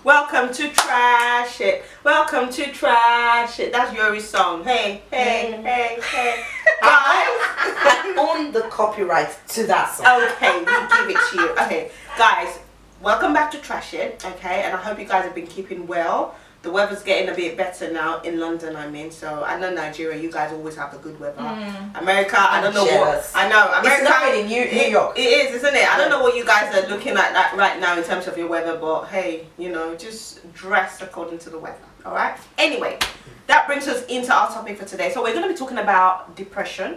Welcome to Trash It. Welcome to Trash It. That's Yuri's song. Hey, hey, hey, hey. I own the copyright to that song. Okay, we give it to you. Okay, guys, welcome back to Trash It. Okay, and I hope you guys have been keeping well. The weather's getting a bit better now in London, I mean. So I know Nigeria, you guys always have the good weather. America, I don't know what. I know America. It's not really New York. It is, isn't it? I don't know what you guys are looking at right now in terms of your weather, but hey, you know, just dress according to the weather. All right. Anyway, that brings us into our topic for today. So we're going to be talking about depression.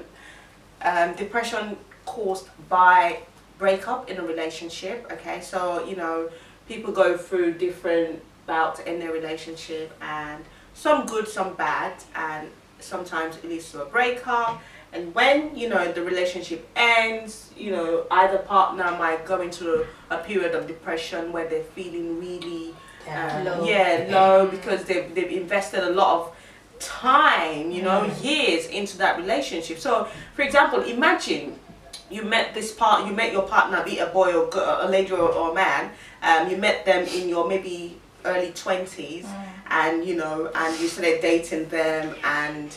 Depression caused by breakup in a relationship. Okay, so you know, people go through different bouts in their relationship, and some good, some bad, and sometimes it leads to a breakup. And when you know the relationship ends, you know, either partner might go into a period of depression where they're feeling really low because they've invested a lot of time, you know, years into that relationship. So for example, imagine you met your partner, be it a boy or girl, a lady or a man. You met them in your maybe early 20s, and you know, and you started dating them, and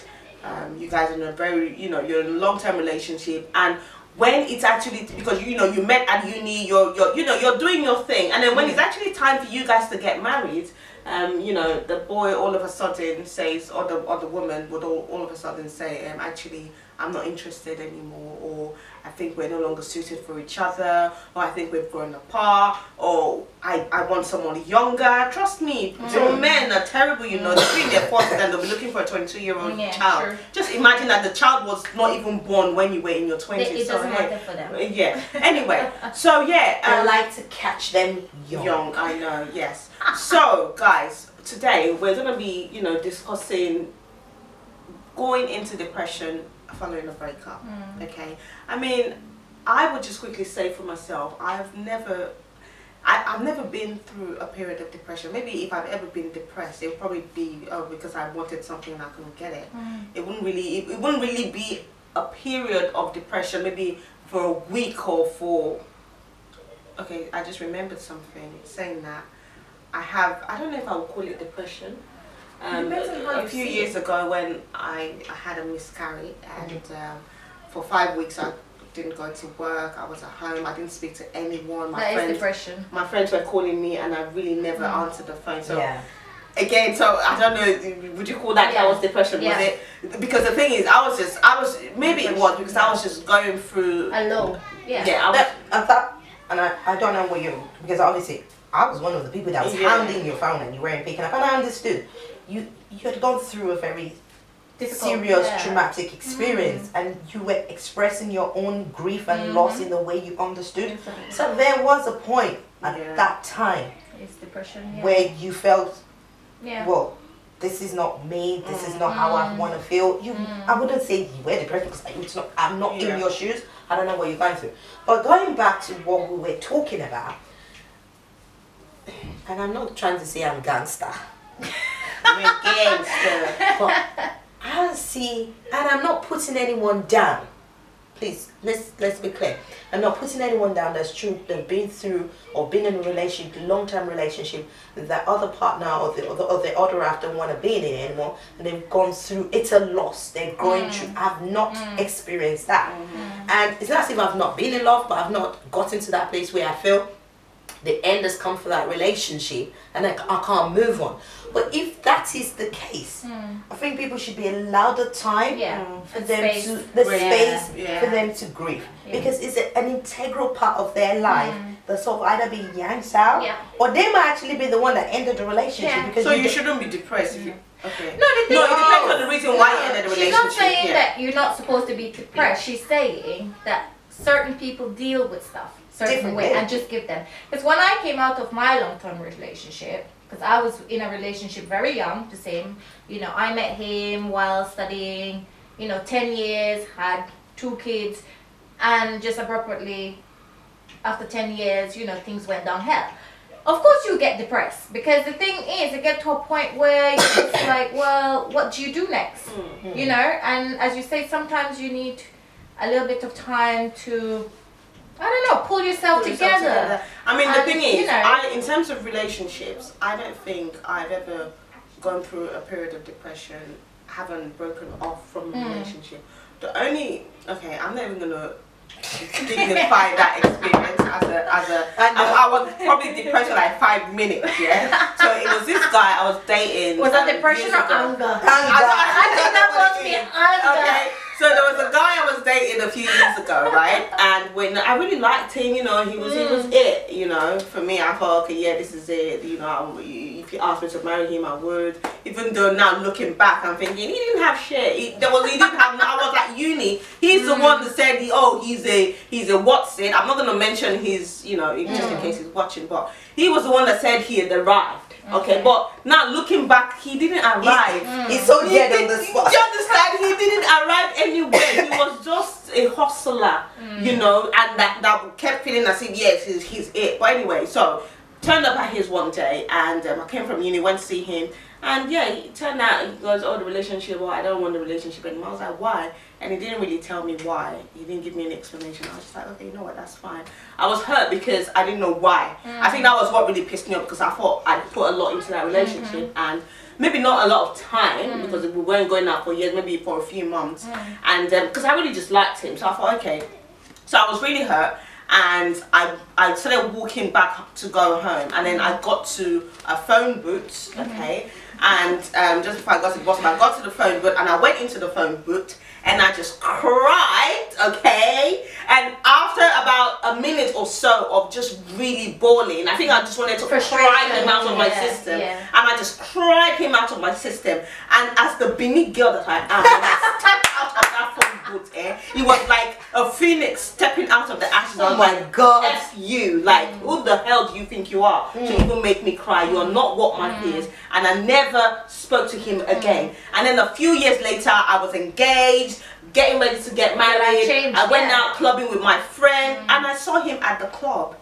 you guys are in a very, you know, you're in a long-term relationship. And when it's actually, because you know, you met at uni, you're you know, you're doing your thing, and then when it's actually time for you guys to get married, you know, the boy all of a sudden says, or the woman would all of a sudden say, actually, I'm not interested anymore, or I think we're no longer suited for each other, or I think we've grown apart, or I want someone younger. Trust me, some men are terrible, you know, they're in their 40s and they'll be looking for a 22-year-old child. Sure. Just imagine that the child was not even born when you were in your 20s. It doesn't matter for them. Yeah. Anyway, so yeah. I like to catch them young. I know, yes. So guys, today we're going to be, you know, discussing going into depression following a breakup. Okay, I mean, I would just quickly say for myself, I've never been through a period of depression. Maybe if I've ever been depressed, it would probably be because I wanted something and I couldn't get it. It wouldn't really be a period of depression, maybe for a week or for. Okay, I just remembered something saying that I don't know if I would call it depression. A few years ago when I had a miscarriage, and for 5 weeks I didn't go to work, I was at home, I didn't speak to anyone. That is depression. My friends were calling me and I really never answered the phone. So again, so I don't know, would you call that was depression? Was it? Because the thing is, I was maybe it was because I was just going through alone. And I don't know what you, because obviously I was one of the people that was hounding your phone and you weren't picking up, and I understood. You had gone through a very serious traumatic experience, and you were expressing your own grief and loss in the way you understood. So there was a point at that time where you felt, well, this is not me, this is not how I want to feel. I wouldn't say you were depressed because it's not, I'm not in your shoes. I don't know what you're going through. But going back to what we were talking about, and I'm not trying to say I'm gangster. We're gangster. But I see, and I'm not putting anyone down. Please, let's be clear. I'm not putting anyone down that's true, they've been through or been in a relationship, long-term relationship, that other partner or the other half don't want to be in it anymore, and they've gone through, it's a loss, they're going through. I've not experienced that. And it's not as if I've not been in love, but I've not gotten to that place where I feel the end has come for that relationship and I can't move on. But if that is the case, I think people should be allowed the time for them for them to grieve, because it's an integral part of their life that's sort of either being yanked out or they might actually be the one that ended the relationship. Because so you shouldn't be depressed if you. Okay. No, it depends on the reason why you ended the relationship. She's not saying that you're not supposed to be depressed. She's saying that certain people deal with stuff certain way and just give them. Because when I came out of my long-term relationship, because I was in a relationship very young, the same, you know, I met him while studying, you know, 10 years, had 2 kids, and just abruptly after 10 years, you know, things went downhill. Of course you get depressed, because the thing is, you get to a point where it's like, well, what do you do next? You know, and as you say, sometimes you need a little bit of time to, I don't know, pull yourself together. I mean, the thing is, you know, in terms of relationships, I don't think I've ever gone through a period of depression, haven't broken off from a relationship. The only, okay, I'm not even gonna dignify that experience I was probably depressed for like 5 minutes, yeah. So it was this guy I was dating. Was that depression or anger? I think that must be anger. Okay. So there was a guy I was dating a few years ago, right? And when I really liked him, you know, he was it, you know. For me, I thought, okay, yeah, this is it. You know, if you asked me to marry him, I would. Even though now looking back, I'm thinking he didn't have shit. He didn't have. I was at uni. He's the one that said, he's a what's it. I'm not gonna mention his, you know, just in case he's watching, but he was the one that said he had arrived. Okay, but now looking back, he didn't arrive. He's so dead on the spot. Do you understand? He didn't arrive anywhere. He was just a hustler, you know, and that kept feeling as if, yes, he's it. But anyway, so turned up at his one day, and I came from uni, went to see him, and yeah, it turned out he goes, oh, the relationship, well, I don't want the relationship anymore. I was like, why? And he didn't really tell me why. He didn't give me an explanation. I was just like, okay, you know what, that's fine. I was hurt because I didn't know why. I think that was what really pissed me off, because I thought I'd put a lot into that relationship, and maybe not a lot of time, because we weren't going out for years, maybe for a few months, and because I really just liked him, so I thought, okay. So I was really hurt, and I started walking back to go home, and then I got to a phone booth, okay, and just before I got to the bottom, I got to the phone booth, and I went into the phone booth, and I just cried, okay, and after about a minute or so of just really bawling, I think I just wanted to cry him out of my system, and I just cried him out of my system, and as the beneath girl that I am, when I stepped out of that phone booth, it was like a phoenix stepping out of the ashes. Oh my God. F you, like, who the hell do you think you are to even make me cry? You are not what my peers. And I never spoke to him again. And then a few years later, I was engaged, getting ready to get married. I went out clubbing with my friend, and I saw him at the club.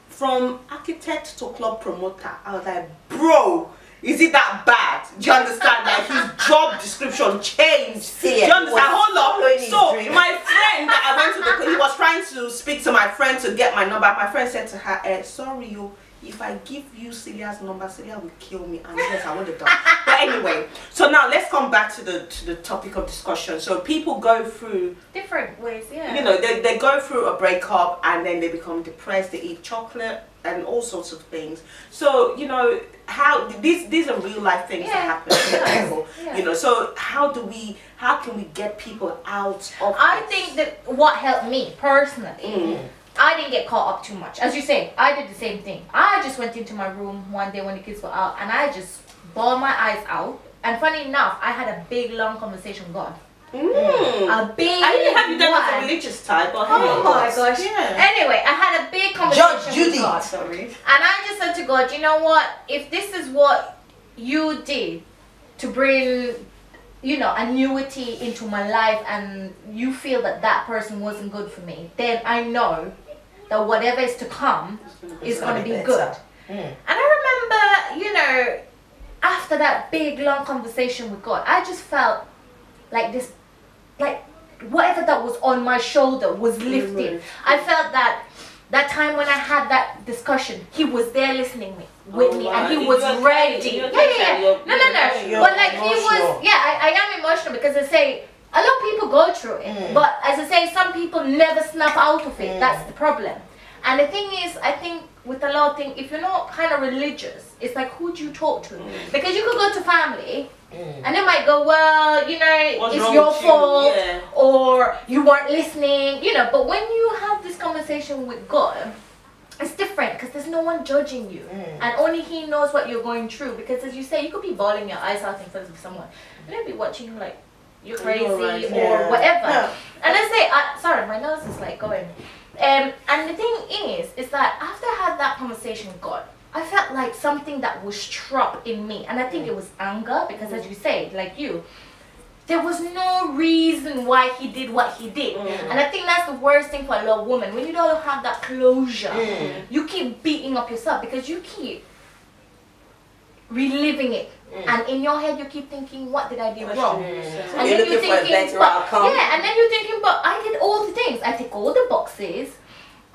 From architect to club promoter, I was like, bro, is it that bad? Do you understand? Like, his job description changed. Do you understand? Hold up. So my friend that I went to he was trying to speak to my friend to get my number. My friend said to her, sorry, you, if I give you Celia's number, Celia will kill me. And yes, I would have done. But anyway, so now let's come back to the topic of discussion. So people go through different ways, yeah. You know, they go through a breakup, and then they become depressed. They eat chocolate and all sorts of things. So, you know, how these are real life things that happen to people. You know, so how can we get people out of I think that what helped me personally, I didn't get caught up too much. As you say, I did the same thing. I just went into my room one day when the kids were out, and I just bawled my eyes out. And funny enough, I had a big long conversation with God. A big I didn't have you done as a religious type, but oh my gosh. Anyway, I had a big conversation with God. Sorry. And I just said to God, you know what? If this is what you did to bring, you know, annuity into my life, and you feel that that person wasn't good for me, then I know that whatever is to come is going to be good. And I remember, you know, after that big long conversation with God, I just felt like this, like whatever that was on my shoulder was lifted. I felt that time when I had that discussion, he was there listening with me, and he was ready. No. But like he was, I am emotional, because I say a lot of people go through it, but as I say, some people never snap out of it. That's the problem. And the thing is, I think with a lot of things, if you're not kind of religious, it's like, who do you talk to? Because you could go to family, and they might go, well, you know, what's it's your fault, or you weren't listening, you know. But when you have this conversation with God, it's different, because there's no one judging you, and only He knows what you're going through. Because as you say, you could be bawling your eyes out in front of someone, and they'll be watching you like you're crazy or whatever. And I say, sorry, my nose is like going. And the thing is that after I had that conversation with God, I felt like something that was trapped in me, and I think it was anger, because as you say, like you, there was no reason why he did what he did. And I think that's the worst thing for a lot of women. When you don't have that closure, you keep beating up yourself, because you keep reliving it. And in your head you keep thinking, what did I do wrong? And you're looking for a better outcome. Yeah, and then you're thinking, but I did all the things. I tick all the boxes.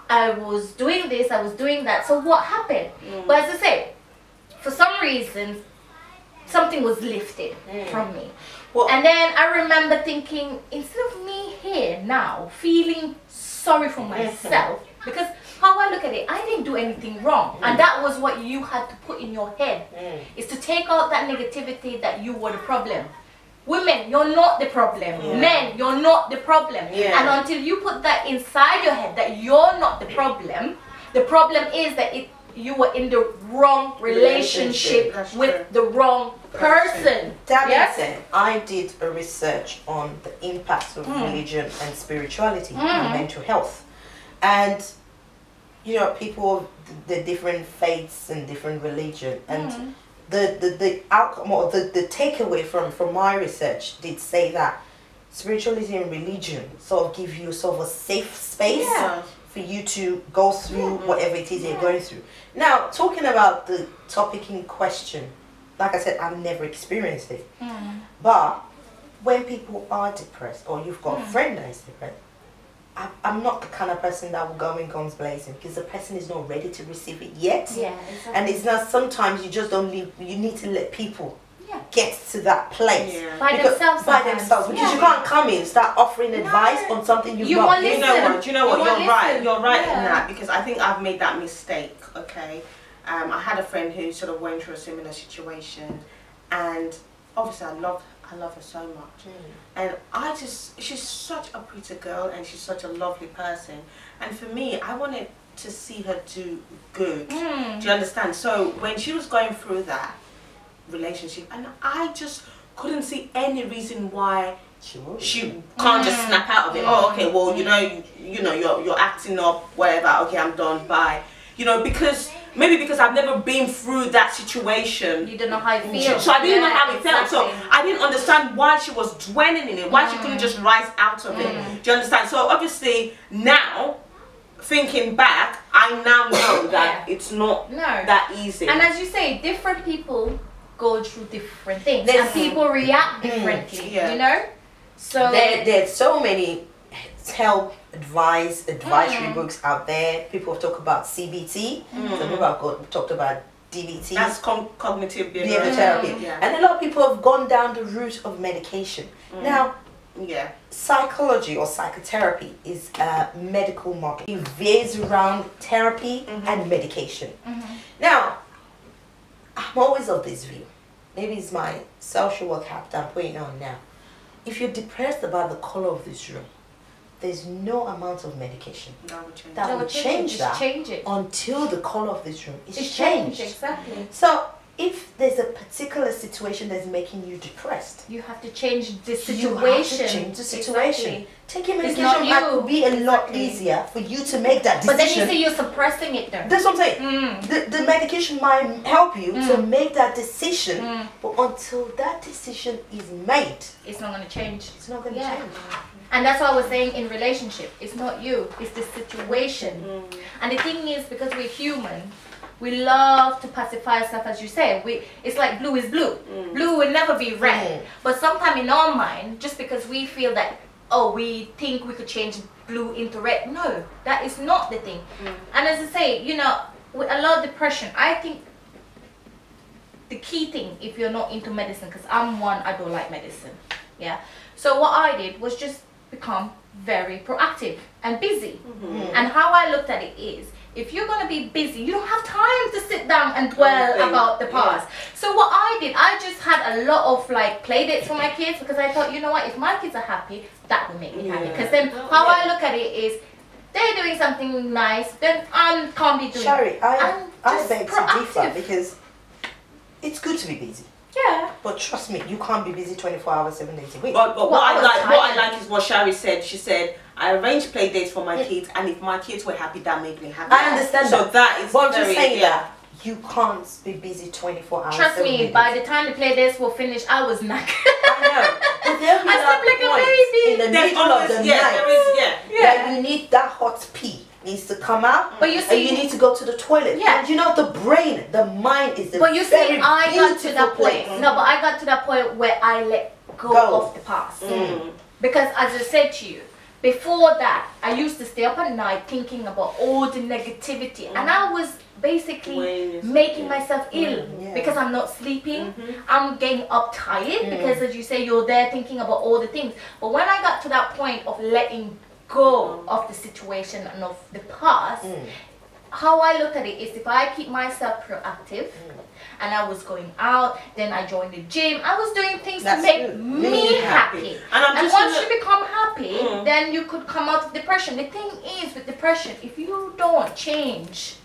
I was doing this, I was doing that. So what happened? But as I say, for some reason, something was lifted from me. Well, and then I remember thinking, instead of me here now feeling sorry for myself, because how I look at it, I didn't do anything wrong. And that was what you had to put in your head, is to take out that negativity that you were the problem. Women, you're not the problem. Men, you're not the problem. And until you put that inside your head that you're not the problem is that you were in the wrong relationship with the wrong person. That being said, I did a research on the impacts of religion and spirituality on mental health. And, you know, people of the different faiths and different religion. And the outcome or the takeaway from my research did say that spirituality and religion sort of give you sort of a safe space for you to go through whatever it is you're going through. Now, talking about the topic in question, like I said, I've never experienced it. But when people are depressed, or you've got a friend that is depressed, I'm not the kind of person that will go in guns blazing, because the person is not ready to receive it yet. And it's not, sometimes you just don't leave, you need to let people get to that place by themselves, because you can't come in start offering advice on something you've not. You know what, you're right in that, because I think I've made that mistake. Okay, I had a friend who sort of went through a similar situation, and obviously I love her so much, and she's such a pretty girl, and she's such a lovely person, and for me, I wanted to see her do good. Do you understand? So when she was going through that relationship, and I just couldn't see any reason why she can't just snap out of it. Oh, okay, well, you know, you're acting up, whatever. Okay, I'm done. Bye. You know, because I've never been through that situation. You don't know how it feels. So I didn't know how it felt. So I didn't understand why she was dwelling in it. Why she couldn't just rise out of it. Do you understand? So obviously now, thinking back, I now know that it's not that easy. And as you say, different people go through different things, and people react differently. You know, so there's so many help advisory books out there. People have talked about CBT. Some people have talked about DBT. That's cognitive behavioral therapy. And a lot of people have gone down the route of medication. Now, psychology or psychotherapy is a medical model. It veers around therapy and medication. Now, I'm always of this view. Maybe it's my social work hat that I'm putting on now. If you're depressed about the color of this room, there's no amount of medication that will change that until the color of this room is changed. Exactly. So if there's a particular situation that's making you depressed, you have to change the situation. You have to change the situation. Exactly. Taking medication might could be a lot easier for you to make that decision. But then you say you're suppressing it though. That's what I'm saying. The medication might help you to make that decision, but until that decision is made, it's not going to change. It's not going to change. And that's what I was saying in relationship. It's not you, it's the situation. And the thing is, because we're human, we love to pacify ourselves, as you say. It's like blue is blue. Blue will never be red. But sometimes in our mind, just because we feel that, oh, we think we could change blue into red. No, that is not the thing. And as I say, you know, with a lot of depression, I think the key thing, if you're not into medicine, because I'm one, I don't like medicine. So what I did was just become very proactive and busy. And how I looked at it is, if you're going to be busy, you don't have time to sit down and dwell about the past. So what I did, I just had a lot of like play dates for my kids, because I thought, you know what, if my kids are happy, that will make me happy. Because then how I look at it is, they're doing something nice, then I can't be doing Shari, I beg to differ, because it's good to be busy. But trust me, you can't be busy 24 hours, 7 days a week. But what I like is what Shari said. She said, I arrange play dates for my kids, and if my kids were happy, that made me happy. I understand so that is but I'm just saying that you can't be busy 24 hours. Trust me, by the time the play dates were finished, I was knackered. I know. But there'll be I slept like a baby. in the middle of the night. That you need that hot pee. Needs to come out, but you see, and you need to go to the toilet. And you know, the brain, the mind is the but you see, I got to that place. point. No, but I got to that point where I let go of the past. Because as I said to you, before that, I used to stay up at night thinking about all the negativity, and I was basically making myself ill because I'm not sleeping. I'm getting uptight because, as you say, you're there thinking about all the things. But when I got to that point of letting go of the situation and of the past, how I look at it is, if I keep myself proactive, and I was going out, then I joined the gym. I was doing things to make me happy. And once you become happy, then you could come out of depression. The thing is with depression, if you don't change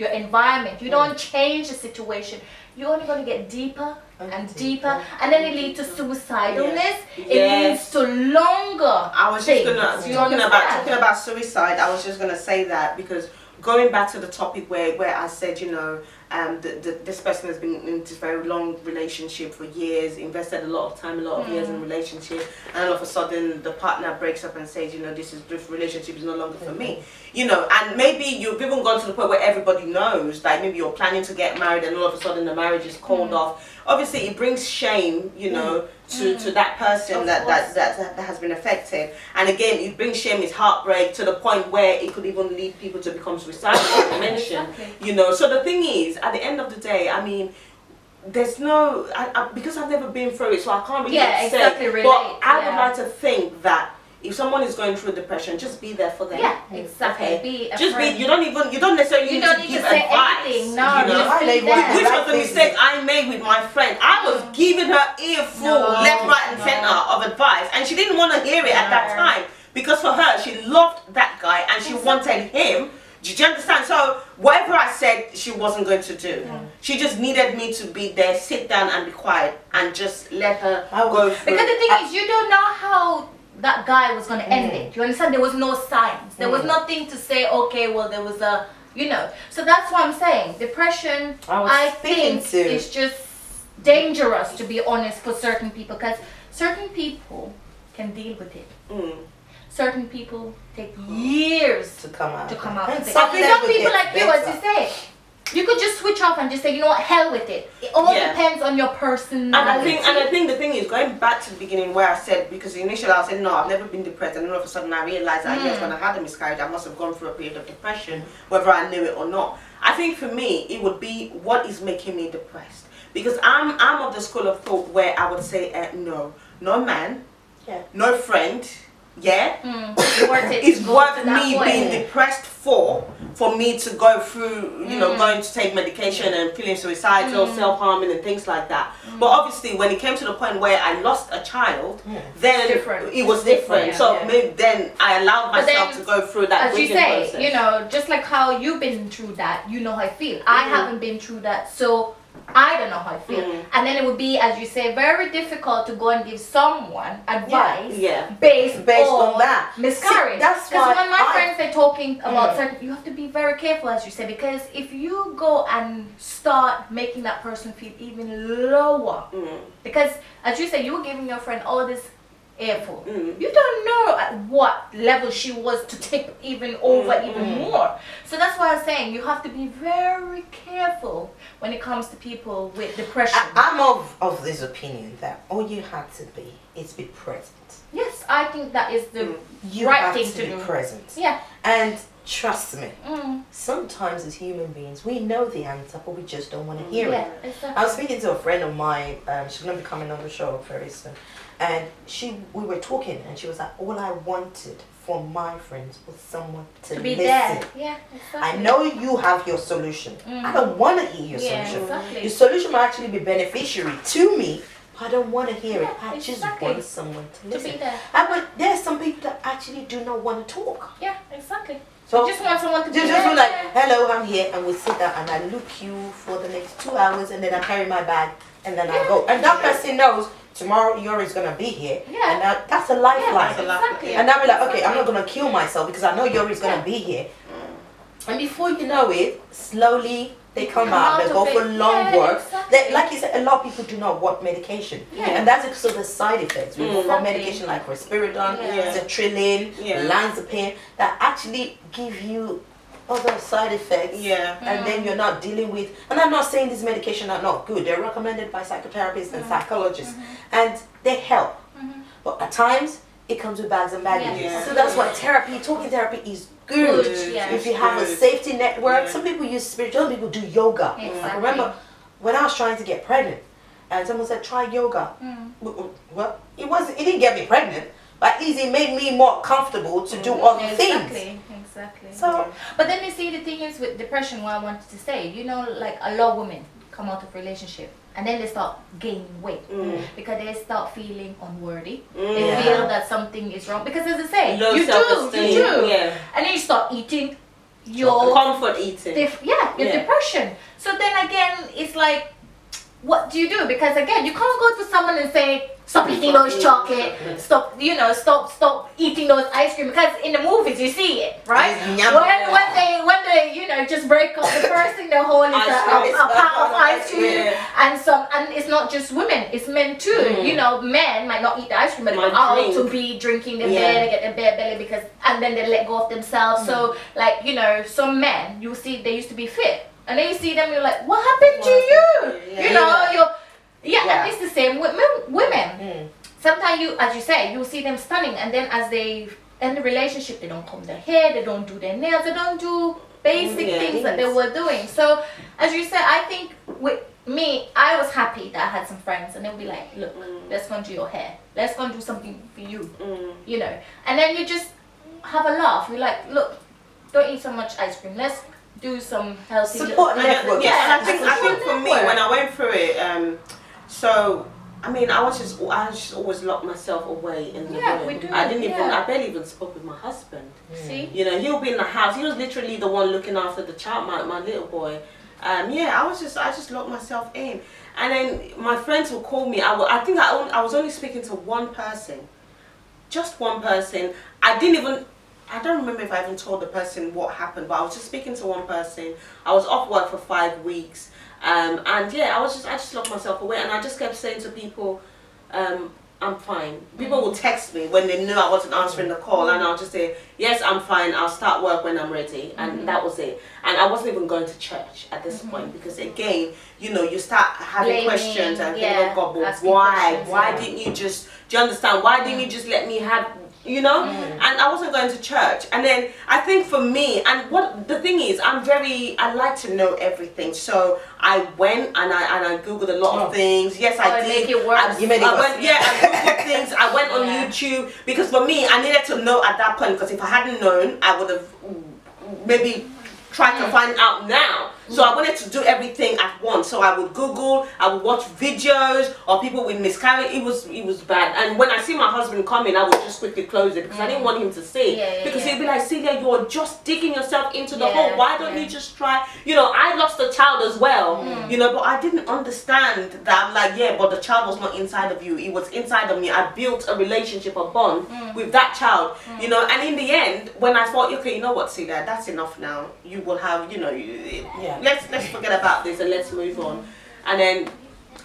your environment, you don't change the situation, you're only going to get deeper and deeper, and then it leads to suicidalness. It leads to longer. I was just talking about suicide. I was just gonna say that, because going back to the topic where I said, you know, this person has been in this very long relationship for years, invested a lot of time, a lot of years in a relationship, and all of a sudden the partner breaks up and says, you know, this relationship is no longer for me. You know, and maybe you've even gone to the point where everybody knows, like maybe you're planning to get married and all of a sudden the marriage is called off. Obviously it brings shame, you know, to that person that has been affected. And again, it brings shame, it's heartbreak, to the point where it could even lead people to become suicidal, as you mentioned. You know, so the thing is, at the end of the day, I mean, there's no, because I've never been through it, so I can't really say. Relate. But I would like to think that if someone is going through depression, just be there for them. Yeah, exactly. Okay? You don't necessarily need to give advice. Anything. No, you know? just be there. Which was the mistake I made with my friend. I was giving her earful, left, right, and center of advice, and she didn't want to hear it at that time, because for her, she loved that guy and she wanted him. Do you understand? So whatever I said, she wasn't going to do. She just needed me to be there, sit down and be quiet, and just let her go through. Because the thing is, you don't know how that guy was going to end it. You understand? There was no signs. There was nothing to say, okay, well, there was a, you know. So that's what I'm saying. Depression, I think, is just dangerous, to be honest, for certain people. Because certain people can deal with it. Certain people take years to come out. And some people like you, as you say, you could just switch off and just say, you know what, hell with it. It all depends on your personality. And I think the thing is, going back to the beginning where I said, because initially I said, no, I've never been depressed, and then all of a sudden I realized that yes, when I had a miscarriage, I must have gone through a period of depression, whether I knew it or not. I think for me, it would be, what is making me depressed? Because I'm of the school of thought where I would say, no man, no friend, it's worth me being depressed for me to go through, you know, going to take medication and feeling suicidal, self-harming and things like that. But obviously when it came to the point where I lost a child, then it was different. So maybe then I allowed myself to go through that grieving process. As you say, you know, just like how you've been through that, you know how I feel. I haven't been through that, so I don't know how I feel. And then it would be, as you say, very difficult to go and give someone advice based on that miscarriage. Because when my friends are talking about certain, you have to be very careful, as you say, because if you go and start making that person feel even lower, because as you say, you were giving your friend all this earful. You don't know at what level she was to tip even over even more. So that's why I'm saying you have to be very careful when it comes to people with depression. I'm of this opinion that all you have to be is be present. Yes, I think that is the you right have thing to be do. present. Yeah. And trust me, sometimes as human beings, we know the answer, but we just don't want to hear it. Exactly. I was speaking to a friend of mine, she's going to be coming on the show very soon, and we were talking, and she was like, all I wanted for my friends was someone to be listen. there. Yeah, exactly. I know you have your solution. I don't want to hear your solution. Exactly. Your solution might actually be beneficiary to me, but I don't want to hear it. I just want someone to listen. To be there. But there's some people that actually do not want to talk. Yeah, exactly. So you just want someone to be just there. like, hello, I'm here, and we sit down and I look you for the next 2 hours, and then I carry my bag and then I go. And that person knows tomorrow Yuri's gonna be here. Yeah. And that's a lifeline. Exactly. And I'll be like, okay, I'm not gonna kill myself because I know Yuri's gonna be here. And before you know it, slowly they come out, they go for long work. They, like you said, a lot of people do not want medication. And that's because of the side effects. We go for medication like risperidone, sertraline, olanzapine, that actually give you other side effects. And then you're not dealing with, and I'm not saying these medications are not good. They're recommended by psychotherapists and psychologists. And they help. But at times, it comes with bags and baggage. Yeah. So that's why talking therapy is good. Yeah. If you have a safety network, some people use spiritual, some people do yoga. Exactly. I remember when I was trying to get pregnant, and someone said, try yoga. Well, it didn't get me pregnant, but at least it made me more comfortable to do other things. Exactly. So, but then you see, the thing is with depression, what I wanted to say, you know, like a lot of women come out of relationship and then they start gaining weight because they start feeling unworthy. They feel that something is wrong because, as I say, you do, and then you start eating your comfort eating. Your depression. So then again, it's like, what do you do? Because again, you can't go to someone and say, stop eating those chocolate, stop eating those ice cream, because in the movies you see it, right? When they just break up, the first thing they hold is a pack of ice cream and it's not just women, it's men too. You know, men might not eat the ice cream, but they go out to be drinking the beer, they get their beer belly and then they let go of themselves. So like, you know, some men, you see they used to be fit. And then you see them, you're like, what happened to you? You know, and it's the same with women. Sometimes as you say, you see them stunning, and then as they end the relationship, they don't comb their hair, they don't do their nails, they don't do basic things that they were doing. So, as you said, I think with me, I was happy that I had some friends, and they'll be like, look, let's go and do your hair. Let's go and do something for you, you know. And then you just have a laugh. You're like, look, don't eat so much ice cream. Let's do some healthy support network. I think for me, when I went through it, so I mean, I just always locked myself away in the room. We do. I barely even spoke with my husband. See, you know, he'll be in the house. He was literally the one looking after the child, my little boy. I just locked myself in, and then my friends will call me. I was only speaking to one person, just one person. I don't remember if I even told the person what happened, but I was just speaking to one person. I was off work for 5 weeks, and I just locked myself away, and I just kept saying to people, I'm fine. People will text me when they knew I wasn't answering the call, and I'll just say, yes, I'm fine, I'll start work when I'm ready, and that was it. And I wasn't even going to church at this point, because again, you know, you start having blaming, questions and thinking, oh God, but why didn't you just, do you understand, why didn't you just let me have, you know? And I wasn't going to church. And then I think for me, and what the thing is, I like to know everything. So I went and I Googled a lot of things. Yes, I did. Make it worse. I Googled things. I went on YouTube, because for me, I needed to know at that point, because if I hadn't known, I would have maybe tried to find out now. So I wanted to do everything at once. So I would Google, I would watch videos of people with miscarriage. It was bad. And when I see my husband coming, I would just quickly close it, because I didn't want him to see. Because he'd be like, Celia, you're just digging yourself into the hole. Why don't you just try? You know, I lost a child as well. You know, but I didn't understand that. I'm like, yeah, but the child was not inside of you. It was inside of me. I built a relationship, a bond with that child. You know, and in the end, when I thought, okay, you know what, Celia, that's enough now. You will have, you know, let's forget about this and let's move on. And then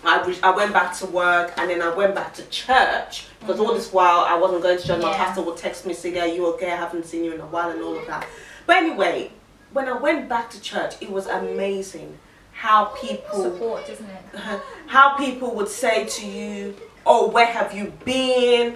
I went back to work, and then I went back to church, because all this while I wasn't going to church. My pastor would text me, Celia, are you okay? I haven't seen you in a while, and all of that. But anyway, when I went back to church, it was amazing how people support, isn't it? How people would say to you, oh, where have you been?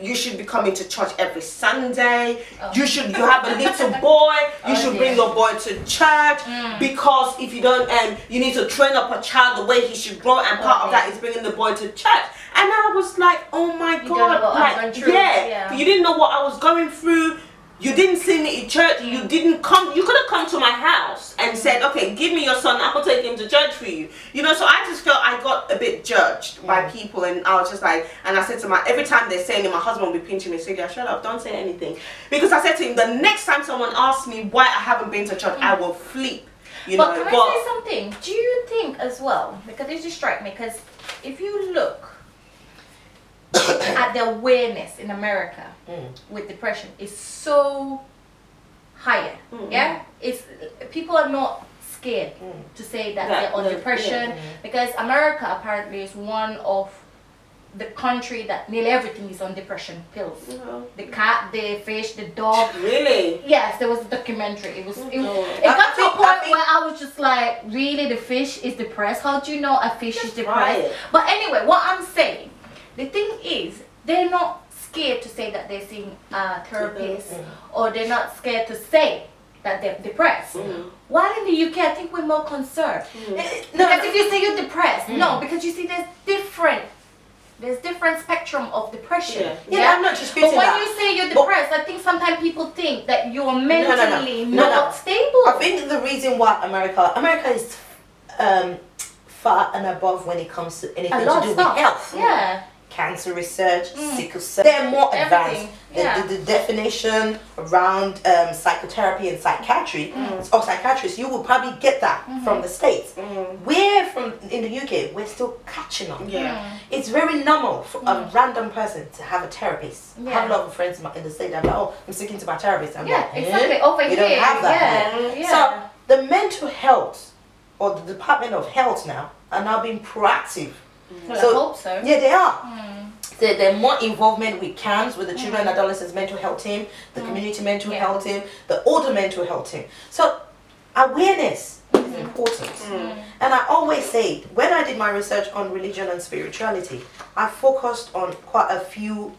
You should be coming to church every Sunday. You have a little boy. You should bring your boy to church, because if you don't, you need to train up a child the way he should grow, and part of that is bringing the boy to church. And I was like, oh my God, like, you didn't know what I was going through. You didn't see me in church. You didn't come. You could have come to my house and said, okay, give me your son, I'll take him to church for you. You know, so I just felt I got a bit judged by people, and I was just like, and I said to every time they're saying it, my husband will be pinching me, saying, shut up, don't say anything. Because I said to him, the next time someone asks me why I haven't been to church, I will flip. You know, can I say something? Do you think as well, because this just struck me, because if you look at the awareness in America with depression is so higher. It's people are not scared to say that they're on depression, because America apparently is one of the country that nearly everything is on depression pills. The cat, the fish, the dog. Really? Yes, there was a documentary. It got to a point where I was just like, really, the fish is depressed? How do you know a fish is depressed? But anyway, what I'm saying, the thing is, they're not scared to say that they're seeing a therapist, or they're not scared to say that they're depressed. While in the UK, I think we're more concerned. Because if you say you're depressed, no, because you see there's different spectrum of depression. Yeah, I'm not disputing But when that. you say you're depressed, I think sometimes people think that you're mentally not stable. I think the reason why America is far and above when it comes to anything to do with health. Yeah. Cancer research, sickle cell. They're more advanced. The definition around psychotherapy and psychiatry, or psychiatrists, you will probably get that from the States. We're in the UK, we're still catching up. It's very normal for a random person to have a therapist. I have a lot of friends in the States that are like, oh, I'm speaking to my therapist. I'm like, exactly. Over you here, don't have that. So the mental health, or the Department of Health now, are now being proactive. Well, I hope so. Yeah, they are. They're more involvement with CAMS, with the children and adolescents mental health team, the community mental health team, the older mental health team. So awareness is important. And I always say, when I did my research on religion and spirituality, I focused on quite a few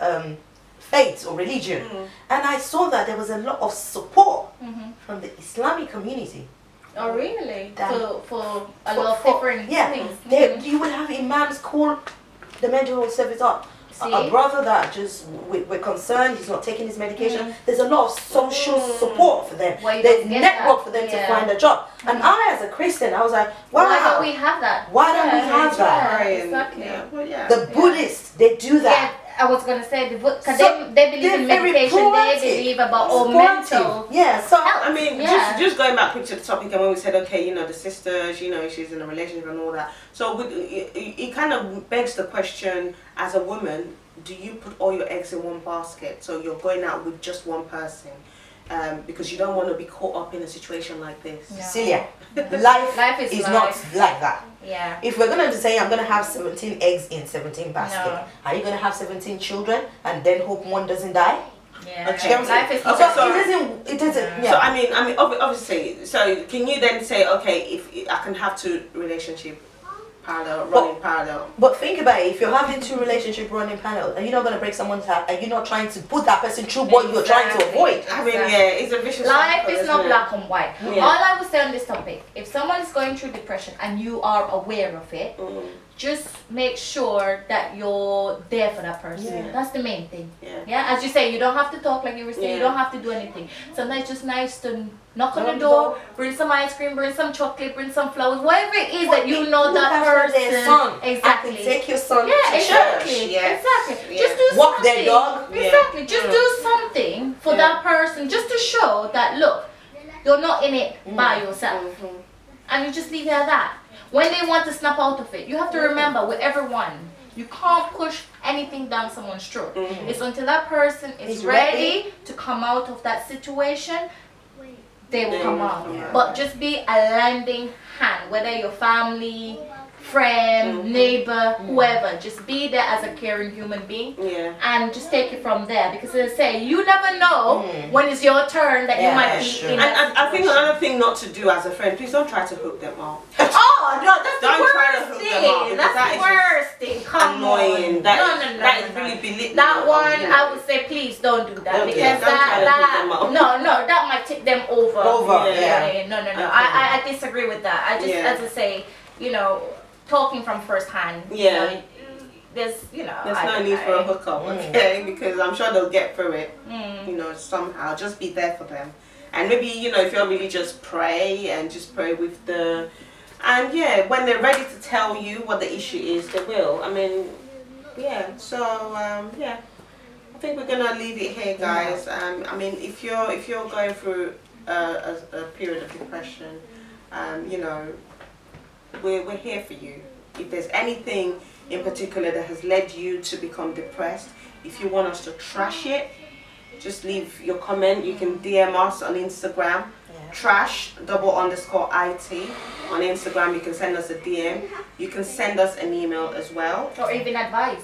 faiths or religion. And I saw that there was a lot of support from the Islamic community. Oh, really? For a lot of different things. You would have imams call the mental health service up. A brother that just, we're concerned, he's not taking his medication. There's a lot of social support for them. There's network for them to find a job. And I, as a Christian, I was like, wow. Why don't we have that? Why don't we have that? Exactly. The Buddhists, they do that. I was going to say, because they believe in meditation, they believe about mental. Yeah, so I mean, just going back quick to the topic, and when we said, okay, you know, the sister, you know, she's in a relationship and all that. So it kind of begs the question, as a woman, do you put all your eggs in one basket? So you're going out with just one person, because you don't want to be caught up in a situation like this. Celia, life is not like that. Yeah. If we're going to say, I'm going to have 17 eggs in 17 baskets, are you going to have 17 children and then hope one doesn't die? Yeah. Okay. Life is not it doesn't. So I mean, obviously, so can you then say, okay, if I can have two relationships running parallel? But think about it, if you're having two relationships running parallel, are you not going to break someone's heart? Are you not trying to put that person through what you're trying to avoid? I mean, it's a vicious life cycle, is not isn't it? black and white. All I would say on this topic, if someone is going through depression and you are aware of it, just make sure that you're there for that person. That's the main thing. As you say, you don't have to talk, like you were saying, you don't have to do anything. Sometimes it's just nice to knock on the door, bring some ice cream, bring some chocolate, bring some flowers, whatever it is that you know that person. Son. Exactly. I can take your son to exactly. church. Exactly. Just do walk something. their dog. Exactly. Just do something for that person, just to show that, look, you're not in it by yourself. And you just leave it at that. When they want to snap out of it, you have to remember, with everyone, you can't push anything down someone's throat. It's until that person is ready to come out of that situation, they will come out. But just be a lending hand, whether your family, friend, neighbor, whoever, just be there as a caring human being, and just take it from there. Because as I say, you never know when it's your turn that you might be in. And I think another thing not to do as a friend, please don't try to hook them up. Oh no, that's Don't the try to worst hook them up, thing. because That's the worst thing. Come annoying. on. That is really belittling. That one, I would say, please don't do that, because that might tip them over. No. I disagree with that. I just, as I say, you know, talking from first hand. There's no need for a hookup, okay? Because I'm sure they'll get through it. You know, somehow. Just be there for them, and maybe, you know, if you're religious, pray and just pray with the. And when they're ready to tell you what the issue is, they will. I mean, so I think we're gonna leave it here, guys. I mean, if you're going through a period of depression, you know, we're here for you. If there's anything in particular that has led you to become depressed, if you want us to trash it, just leave your comment. You can DM us on Instagram, trash_IT on Instagram. You can send us a DM. You can send us an email as well, or even advice.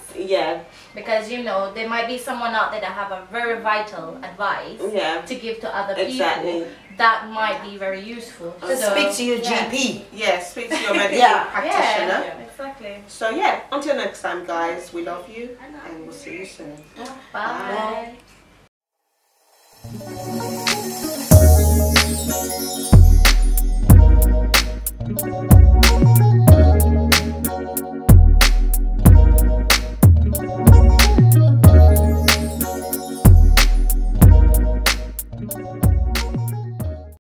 Because, you know, there might be someone out there that have a very vital advice to give to other people. that might be very useful. Just speak to your GP. Yeah, speak to your medical practitioner. Yeah, exactly. So yeah, until next time, guys, we love you and we'll see you soon. Bye. Bye.